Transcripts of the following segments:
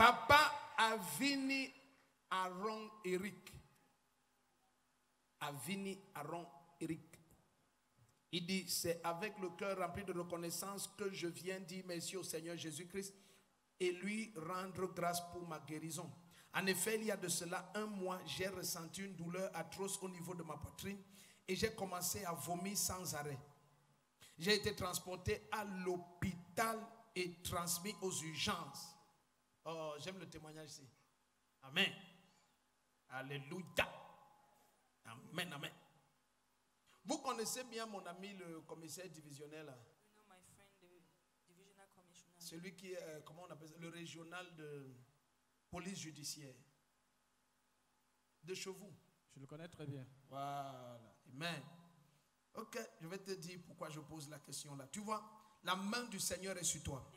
Papa Avini Aaron Eric. Avini Aaron Eric. Il dit, c'est avec le cœur rempli de reconnaissance que je viens dire merci au Seigneur Jésus-Christ et lui rendre grâce pour ma guérison. En effet, il y a de cela un mois, j'ai ressenti une douleur atroce au niveau de ma poitrine et j'ai commencé à vomir sans arrêt. J'ai été transporté à l'hôpital et transmis aux urgences. Oh, j'aime le témoignage ici. Amen. Alléluia. Amen, amen. Vous connaissez bien mon ami le commissaire divisionnaire là? Celui qui est, comment on appelle ça, le régional de police judiciaire de Chevaux. Je le connais très bien. Voilà. Amen. Ok, je vais te dire pourquoi je pose la question là. Tu vois, la main du Seigneur est sur toi.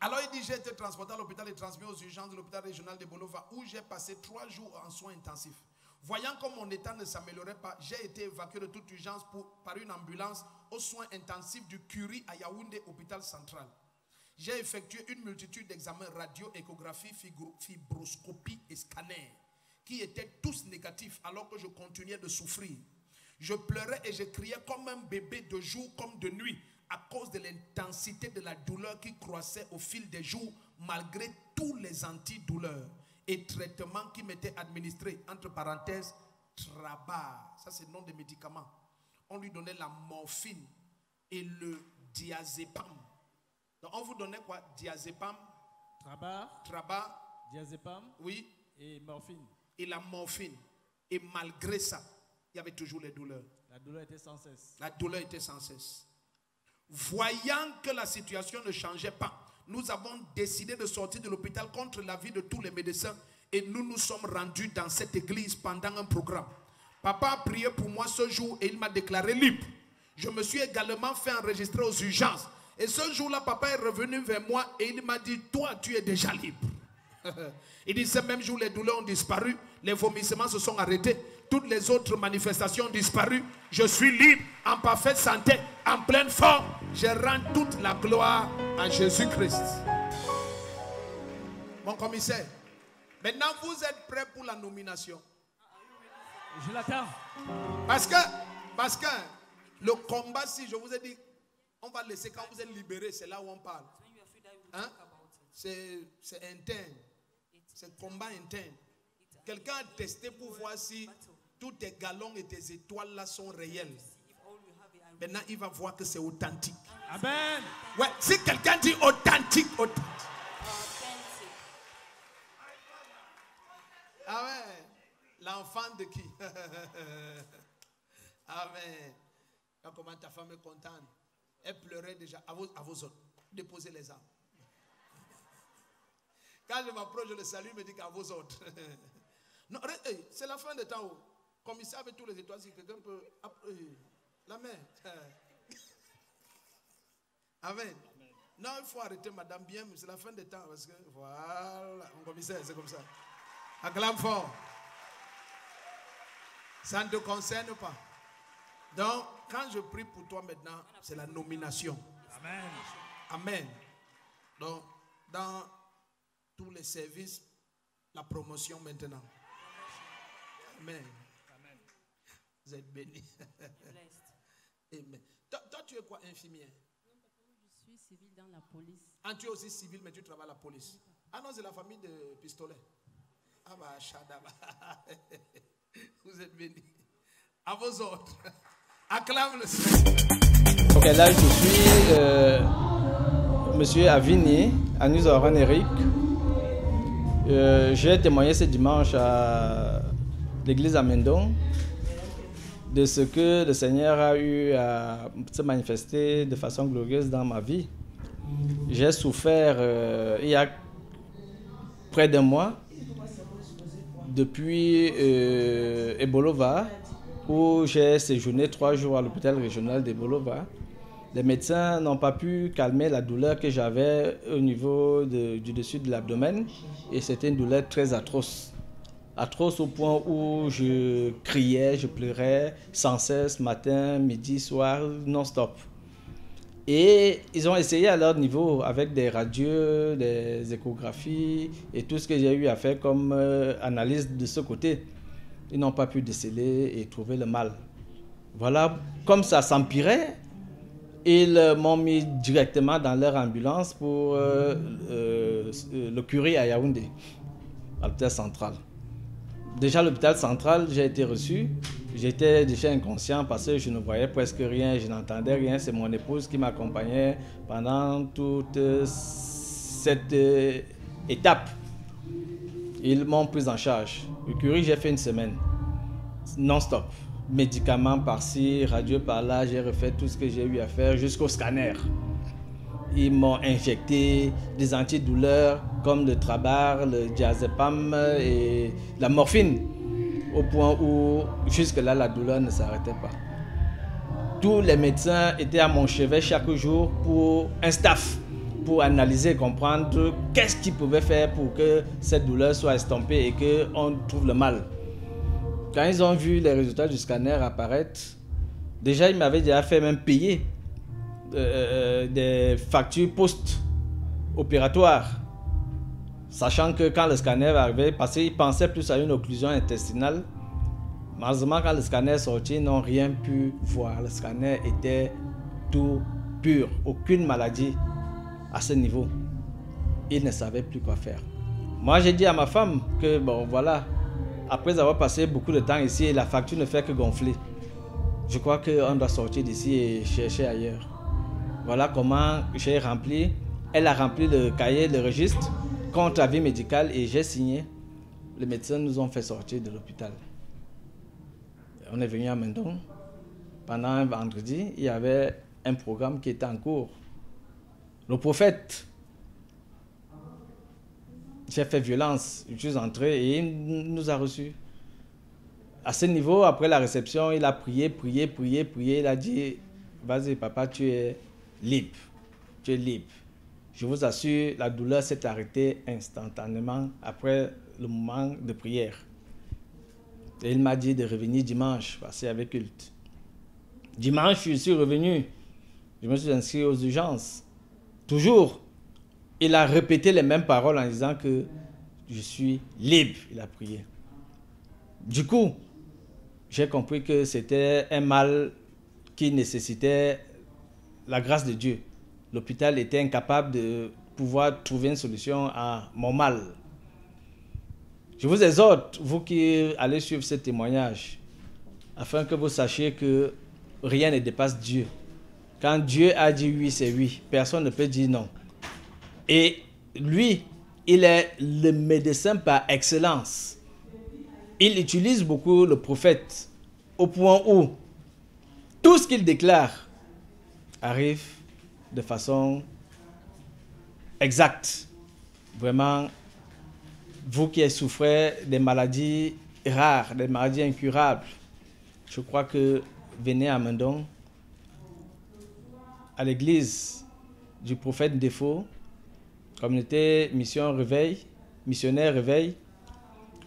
Alors il dit, j'ai été transporté à l'hôpital et transmis aux urgences de l'hôpital régional de Bolova où j'ai passé 3 jours en soins intensifs. Voyant que mon état ne s'améliorait pas, j'ai été évacué de toute urgence par une ambulance aux soins intensifs du Curie à Yaoundé, hôpital central. J'ai effectué une multitude d'examens radio, échographie, fibroscopie et scanner qui étaient tous négatifs alors que je continuais de souffrir. Je pleurais et je criais comme un bébé de jour comme de nuit à cause de l'intensité de la douleur qui croissait au fil des jours malgré tous les antidouleurs et traitements qui m'étaient administrés, entre parenthèses, Trabar. Ça c'est le nom des médicaments. On lui donnait la morphine et le diazépam. Donc on vous donnait quoi? Diazépam, Trabar, diazépam, oui, et morphine. Et la morphine. Et malgré ça, il y avait toujours les douleurs. La douleur était sans cesse. La douleur était sans cesse. Voyant que la situation ne changeait pas, nous avons décidé de sortir de l'hôpital contre l'avis de tous les médecins et nous nous sommes rendus dans cette église pendant un programme. Papa a prié pour moi ce jour et il m'a déclaré libre. Je me suis également fait enregistrer aux urgences. Et ce jour-là, papa est revenu vers moi et il m'a dit, toi, tu es déjà libre. Il dit, ce même jour, les douleurs ont disparu, les vomissements se sont arrêtés, toutes les autres manifestations ont disparu. Je suis libre, en parfaite santé, en pleine forme. Je rends toute la gloire à Jésus-Christ. Mon commissaire, maintenant vous êtes prêts pour la nomination? Je l'attends. Parce que le combat, si je vous ai dit, on va laisser quand vous êtes libéré, c'est là où on parle. Hein? C'est interne. C'est combat interne. Quelqu'un a testé pour voir si tous tes galons et tes étoiles là sont réels. Maintenant, il va voir que c'est authentique. Amen. Ouais, si quelqu'un dit authentique, authentique. Amen. L'enfant de qui? Amen. Comment ta femme est contente. Elle pleurait déjà. À vos autres. Déposez les armes. Quand je m'approche, je le salue, il me dit qu'à vos autres. Non, c'est la fin des temps. Commissaire avec tous les étoiles, si quelqu'un peut. La main. Amen. Non, il faut arrêter, madame, bien, mais c'est la fin des temps. Parce que, voilà, mon commissaire, c'est comme ça. Acclame fort. Ça ne te concerne pas. Donc, quand je prie pour toi maintenant, c'est la nomination. Amen. Amen. Donc, dans tous les services, la promotion maintenant. Amen. Amen. Vous êtes bénis. Amen. Toi, tu es quoi, infirmière? Je suis civil dans la police. Ah, tu es aussi civil, mais tu travailles à la police. Ah non, c'est la famille de Pistolet. Ah bah, Shadaba. Vous êtes bénis. À vos autres. Acclame le Seigneur. Ok, là je suis Monsieur Avini, Anus Aaron Eric. J'ai témoigné ce dimanche à l'église à Mendon de ce que le Seigneur a eu à se manifester de façon glorieuse dans ma vie. J'ai souffert il y a près d'un mois depuis Ebolova, où j'ai séjourné 3 jours à l'hôpital régional d'Ebolova. Les médecins n'ont pas pu calmer la douleur que j'avais au niveau du dessus de l'abdomen, et c'était une douleur très atroce. Atroce au point où je criais, je pleurais sans cesse, matin, midi, soir, non-stop. Et ils ont essayé à leur niveau avec des radios, des échographies et tout ce que j'ai eu à faire comme analyse de ce côté. Ils n'ont pas pu déceler et trouver le mal. Voilà, comme ça s'empirait, ils m'ont mis directement dans leur ambulance pour le Curie à Yaoundé, à l'hôpital central. Déjà à l'hôpital central, j'ai été reçu. J'étais déjà inconscient parce que je ne voyais presque rien, je n'entendais rien. C'est mon épouse qui m'accompagnait pendant toute cette étape. Ils m'ont pris en charge. Le Curie, j'ai fait une semaine, non-stop. Médicaments par-ci, radio par-là, j'ai refait tout ce que j'ai eu à faire jusqu'au scanner. Ils m'ont injecté des antidouleurs comme le Trabar, le diazépam et la morphine, au point où jusque-là la douleur ne s'arrêtait pas. Tous les médecins étaient à mon chevet chaque jour pour un staff, pour analyser, comprendre qu'est-ce qu'ils pouvaient faire pour que cette douleur soit estompée et qu'on trouve le mal. Quand ils ont vu les résultats du scanner apparaître, déjà ils m'avaient déjà fait même payer des factures post-opératoires, sachant que quand le scanner va arriver, parce qu'ils pensaient plus à une occlusion intestinale, malheureusement quand le scanner est sorti, ils n'ont rien pu voir. Le scanner était tout pur, aucune maladie à ce niveau. Ils ne savaient plus quoi faire. Moi j'ai dit à ma femme que bon voilà, après avoir passé beaucoup de temps ici, la facture ne fait que gonfler. Je crois qu'on doit sortir d'ici et chercher ailleurs. Voilà comment j'ai rempli. Elle a rempli le cahier, le registre, contre avis médical et j'ai signé. Les médecins nous ont fait sortir de l'hôpital. On est venu à Mendon. Pendant un vendredi, il y avait un programme qui était en cours. Le prophète. J'ai fait violence. Je suis entré et il nous a reçus. À ce niveau, après la réception, il a prié. Il a dit, vas-y papa, tu es libre. Tu es libre. Je vous assure, la douleur s'est arrêtée instantanément après le moment de prière. Et il m'a dit de revenir dimanche, parce qu'il y avait culte. Dimanche, je suis revenu. Je me suis inscrit aux urgences. Toujours, il a répété les mêmes paroles en disant que je suis libre. Il a prié. Du coup, j'ai compris que c'était un mal qui nécessitait la grâce de Dieu. L'hôpital était incapable de pouvoir trouver une solution à mon mal. Je vous exhorte, vous qui allez suivre ce témoignage, afin que vous sachiez que rien ne dépasse Dieu. Quand Dieu a dit oui, c'est oui. Personne ne peut dire non. Et lui, il est le médecin par excellence. Il utilise beaucoup le prophète au point où tout ce qu'il déclare arrive de façon exacte. Vraiment, vous qui souffrez des maladies rares, des maladies incurables, je crois que venez à Mendon, à l'église du prophète Défaut, communauté Mission Réveil, missionnaire Réveil,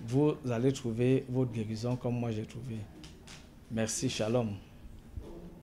vous allez trouver votre guérison comme moi j'ai trouvé. Merci, shalom.